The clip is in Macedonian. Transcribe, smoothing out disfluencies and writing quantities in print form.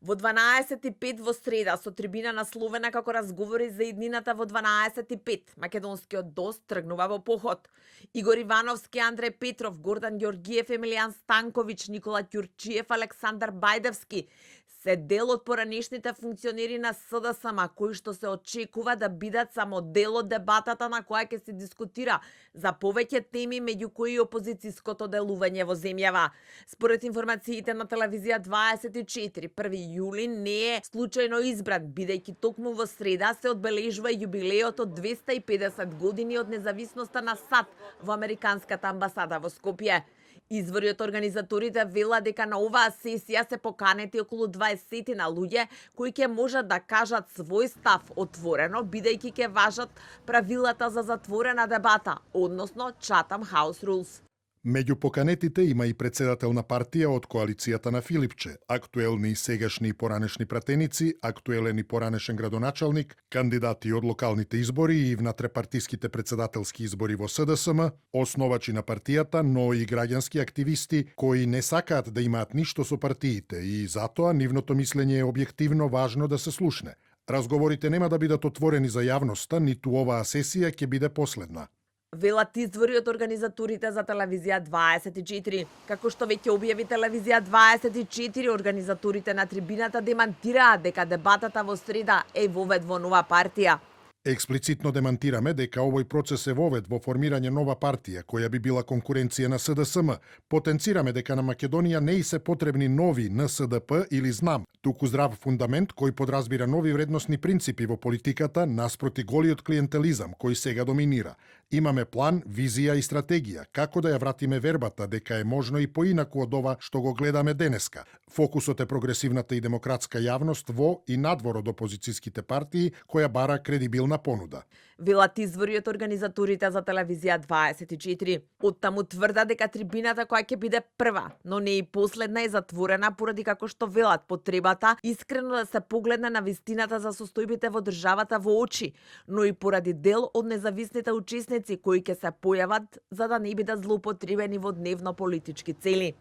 Во 12:05 во среда со трибина насловена како разговори за иднината во 12:05. Македонскиот ДОС тргнува во поход. Игор Ивановски, Андреј Петров, Гордан Ѓорѓиев, Емилијан Станковиќ, Никола Ќурчиев, Александар Бајдевски се дел од поранешните функционери на СДСМ, кои што се очекува да бидат само дел од дебатата на која ќе се дискутира за повеќе теми, меѓу кои и опозицијското делување во земјава. Според информациите на телевизија 24, 1 јули не е случајно избран, бидејќи токму во среда се одбележува јубилеот од 250 години од независноста на САД во Американската амбасада во Скопје. Извори од организаторите вела дека на оваа сесија се поканети околу 20 на луѓе кои ќе можат да кажат свој став отворено, бидејќи ќе важат правилата за затворена дебата, односно Chatham House Rules. Меѓу поканетите има и председател на партија од коалицијата на Филипче, актуелни и сегашни и поранешни пратеници, актуелен и поранешен градоначалник, кандидати од локалните избори и внатрепартиските председателски избори во СДСМ, основачи на партијата, но и граѓански активисти кои не сакаат да имаат ништо со партиите и затоа нивното мислење е објективно важно да се слушне. Разговорите нема да бидат отворени за јавноста, ниту оваа сесија ќе биде последна. Велат извори од организаторите за телевизија 24. Како што веќе објави телевизија 24, организаторите на трибината демантираат дека дебатата во среда е вовед во нова партија. Експлицитно демантираме дека овој процес е вовед во формирање нова партија, која би била конкуренција на СДСМ. Потенцираме дека на Македонија не и се потребни нови НСДП или ЗНАМ, туку здрав фундамент кој подразбира нови вредносни принципи во политиката наспроти голиот клиентелизам кој сега доминира. Имаме план, визија и стратегија, како да ја вратиме вербата дека е можно и поинаку од ова што го гледаме денеска. Фокусот е прогресивната и демократска јавност во и надвор од опозицијските партии, која бара кредибилна понуда. Велат извори од организаторите за телевизија 24. Оттаму тврда дека трибината која ќе биде прва, но не и последна е затворена поради како што велат потребата искрено да се погледне на вистината за состојбите во државата во очи, но и поради дел од независните учесници кои ќе се појават за да не бидат злоупотребени во дневно политички цели.